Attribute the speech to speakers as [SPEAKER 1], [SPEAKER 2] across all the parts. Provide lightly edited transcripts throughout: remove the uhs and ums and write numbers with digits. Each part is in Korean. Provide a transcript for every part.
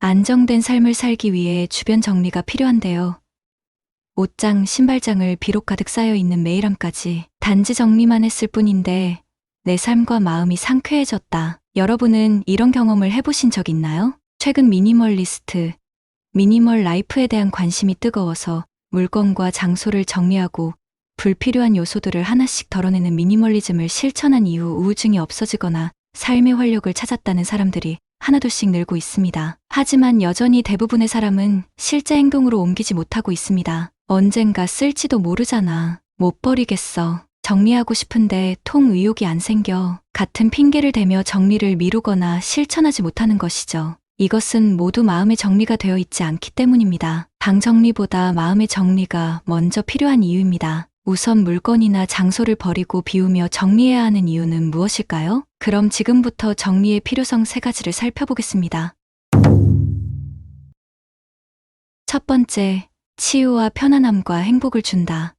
[SPEAKER 1] 안정된 삶을 살기 위해 주변 정리가 필요한데요. 옷장, 신발장을 비록 가득 쌓여 있는 메일함까지 단지 정리만 했을 뿐인데 내 삶과 마음이 상쾌해졌다. 여러분은 이런 경험을 해보신 적 있나요? 최근 미니멀 라이프에 대한 관심이 뜨거워서 물건과 장소를 정리하고 불필요한 요소들을 하나씩 덜어내는 미니멀리즘을 실천한 이후 우울증이 없어지거나 삶의 활력을 찾았다는 사람들이 하나둘씩 늘고 있습니다. 하지만 여전히 대부분의 사람은 실제 행동으로 옮기지 못하고 있습니다. 언젠가 쓸지도 모르잖아. 못 버리겠어. 정리하고 싶은데 통 의욕이 안 생겨. 같은 핑계를 대며 정리를 미루거나 실천하지 못하는 것이죠. 이것은 모두 마음의 정리가 되어 있지 않기 때문입니다. 방 정리보다 마음의 정리가 먼저 필요한 이유입니다. 우선 물건이나 장소를 버리고 비우며 정리해야 하는 이유는 무엇일까요? 그럼 지금부터 정리의 필요성 3가지를 살펴보겠습니다. 첫 번째, 치유와 편안함과 행복을 준다.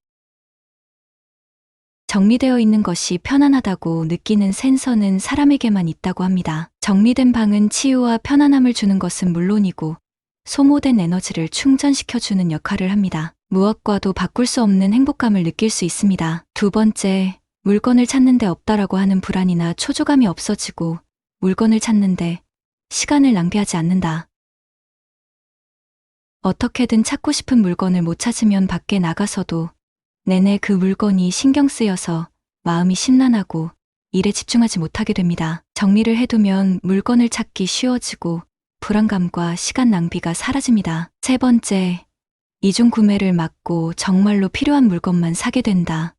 [SPEAKER 1] 정리되어 있는 것이 편안하다고 느끼는 센서는 사람에게만 있다고 합니다. 정리된 방은 치유와 편안함을 주는 것은 물론이고 소모된 에너지를 충전시켜주는 역할을 합니다. 무엇과도 바꿀 수 없는 행복감을 느낄 수 있습니다. 두 번째, 물건을 찾는데 없다라고 하는 불안이나 초조감이 없어지고 물건을 찾는데 시간을 낭비하지 않는다. 어떻게든 찾고 싶은 물건을 못 찾으면 밖에 나가서도 내내 그 물건이 신경 쓰여서 마음이 심란하고 일에 집중하지 못하게 됩니다. 정리를 해두면 물건을 찾기 쉬워지고 불안감과 시간 낭비가 사라집니다. 세 번째, 이중 구매를 막고 정말로 필요한 물건만 사게 된다.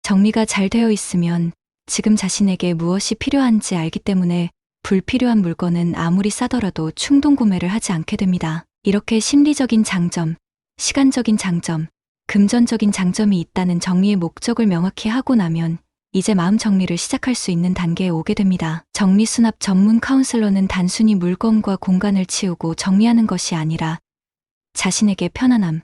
[SPEAKER 1] 정리가 잘 되어 있으면 지금 자신에게 무엇이 필요한지 알기 때문에 불필요한 물건은 아무리 싸더라도 충동 구매를 하지 않게 됩니다. 이렇게 심리적인 장점, 시간적인 장점, 금전적인 장점이 있다는 정리의 목적을 명확히 하고 나면 이제 마음 정리를 시작할 수 있는 단계에 오게 됩니다. 정리수납 전문 카운슬러는 단순히 물건과 공간을 치우고 정리하는 것이 아니라 자신에게 편안함,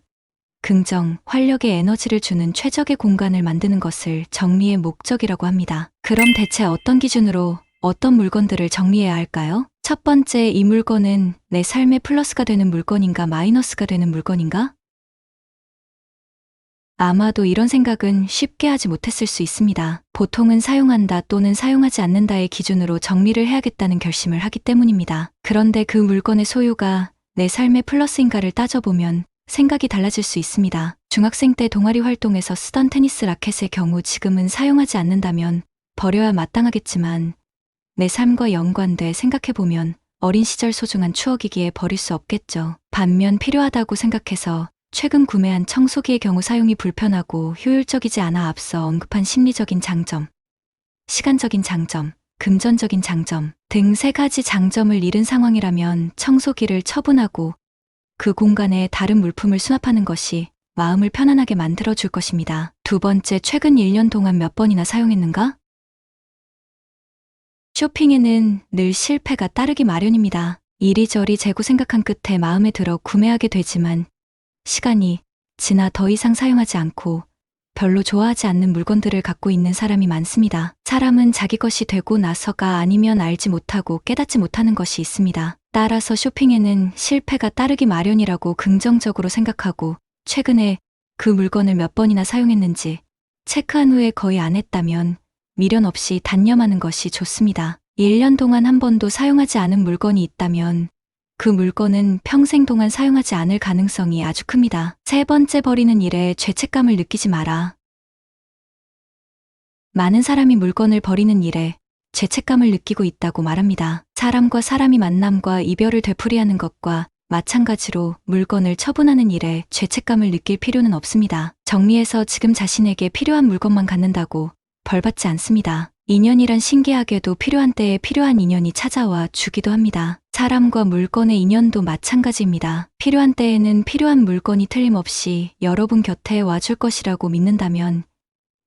[SPEAKER 1] 긍정, 활력의 에너지를 주는 최적의 공간을 만드는 것을 정리의 목적이라고 합니다. 그럼 대체 어떤 기준으로 어떤 물건들을 정리해야 할까요? 첫 번째, 이 물건은 내 삶에 플러스가 되는 물건인가 마이너스가 되는 물건인가? 아마도 이런 생각은 쉽게 하지 못했을 수 있습니다. 보통은 사용한다 또는 사용하지 않는다의 기준으로 정리를 해야겠다는 결심을 하기 때문입니다. 그런데 그 물건의 소유가 내 삶의 플러스인가를 따져보면 생각이 달라질 수 있습니다. 중학생 때 동아리 활동에서 쓰던 테니스 라켓의 경우 지금은 사용하지 않는다면 버려야 마땅하겠지만 내 삶과 연관돼 생각해보면 어린 시절 소중한 추억이기에 버릴 수 없겠죠. 반면 필요하다고 생각해서 최근 구매한 청소기의 경우 사용이 불편하고 효율적이지 않아 앞서 언급한 심리적인 장점, 시간적인 장점, 금전적인 장점 등 3가지 장점을 잃은 상황이라면 청소기를 처분하고 그 공간에 다른 물품을 수납하는 것이 마음을 편안하게 만들어줄 것입니다. 두 번째, 최근 1년 동안 몇 번이나 사용했는가? 쇼핑에는 늘 실패가 따르기 마련입니다. 이리저리 재고 생각한 끝에 마음에 들어 구매하게 되지만 시간이 지나 더 이상 사용하지 않고 별로 좋아하지 않는 물건들을 갖고 있는 사람이 많습니다. 사람은 자기 것이 되고 나서가 아니면 알지 못하고 깨닫지 못하는 것이 있습니다. 따라서 쇼핑에는 실패가 따르기 마련이라고 긍정적으로 생각하고 최근에 그 물건을 몇 번이나 사용했는지 체크한 후에 거의 안 했다면 미련 없이 단념하는 것이 좋습니다. 1년 동안 한 번도 사용하지 않은 물건이 있다면 그 물건은 평생 동안 사용하지 않을 가능성이 아주 큽니다. 세 번째, 버리는 일에 죄책감을 느끼지 마라. 많은 사람이 물건을 버리는 일에 죄책감을 느끼고 있다고 말합니다. 사람과 사람이 만남과 이별을 되풀이하는 것과 마찬가지로 물건을 처분하는 일에 죄책감을 느낄 필요는 없습니다. 정리해서 지금 자신에게 필요한 물건만 갖는다고 벌받지 않습니다. 인연이란 신기하게도 필요한 때에 필요한 인연이 찾아와 주기도 합니다. 사람과 물건의 인연도 마찬가지입니다. 필요한 때에는 필요한 물건이 틀림없이 여러분 곁에 와줄 것이라고 믿는다면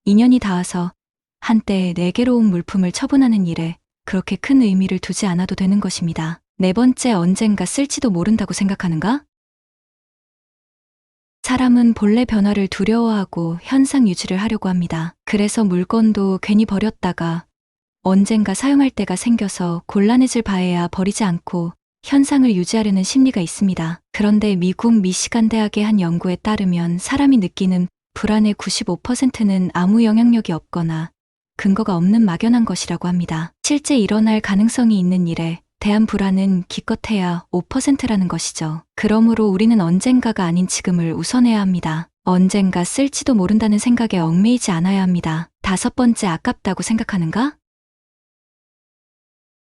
[SPEAKER 1] 인연이 닿아서 한때 내게로 온 물품을 처분하는 일에 그렇게 큰 의미를 두지 않아도 되는 것입니다. 네 번째, 언젠가 쓸지도 모른다고 생각하는가? 사람은 본래 변화를 두려워하고 현상 유지를 하려고 합니다. 그래서 물건도 괜히 버렸다가 언젠가 사용할 때가 생겨서 곤란해질 바에야 버리지 않고 현상을 유지하려는 심리가 있습니다. 그런데 미국 미시간 대학의 한 연구에 따르면 사람이 느끼는 불안의 95%는 아무 영향력이 없거나 근거가 없는 막연한 것이라고 합니다. 실제 일어날 가능성이 있는 일에 대한 불안은 기껏해야 5%라는 것이죠. 그러므로 우리는 언젠가가 아닌 지금을 우선해야 합니다. 언젠가 쓸지도 모른다는 생각에 얽매이지 않아야 합니다. 5번째, 아깝다고 생각하는가?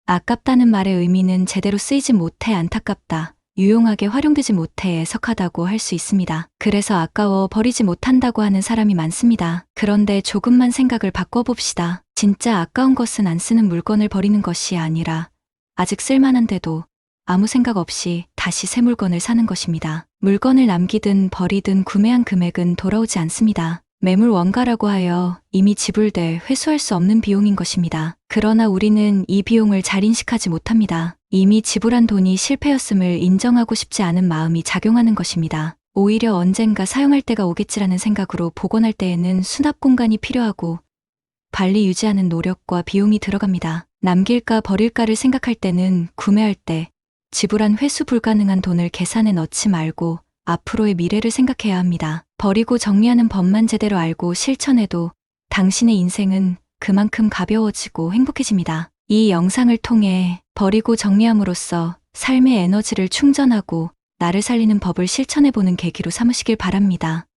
[SPEAKER 1] 아깝다는 말의 의미는 제대로 쓰이지 못해 안타깝다, 유용하게 활용되지 못해 애석하다고 할 수 있습니다. 그래서 아까워 버리지 못한다고 하는 사람이 많습니다. 그런데 조금만 생각을 바꿔봅시다. 진짜 아까운 것은 안 쓰는 물건을 버리는 것이 아니라 아직 쓸만한데도 아무 생각 없이 다시 새 물건을 사는 것입니다. 물건을 남기든 버리든 구매한 금액은 돌아오지 않습니다. 매물 원가라고 하여 이미 지불돼 회수할 수 없는 비용인 것입니다. 그러나 우리는 이 비용을 잘 인식하지 못합니다. 이미 지불한 돈이 실패였음을 인정하고 싶지 않은 마음이 작용하는 것입니다. 오히려 언젠가 사용할 때가 오겠지라는 생각으로 복원할 때에는 수납 공간이 필요하고 관리 유지하는 노력과 비용이 들어갑니다. 남길까 버릴까를 생각할 때는 구매할 때 지불한 회수 불가능한 돈을 계산에 넣지 말고 앞으로의 미래를 생각해야 합니다. 버리고 정리하는 법만 제대로 알고 실천해도 당신의 인생은 그만큼 가벼워지고 행복해집니다. 이 영상을 통해 버리고 정리함으로써 삶의 에너지를 충전하고 나를 살리는 법을 실천해보는 계기로 삼으시길 바랍니다.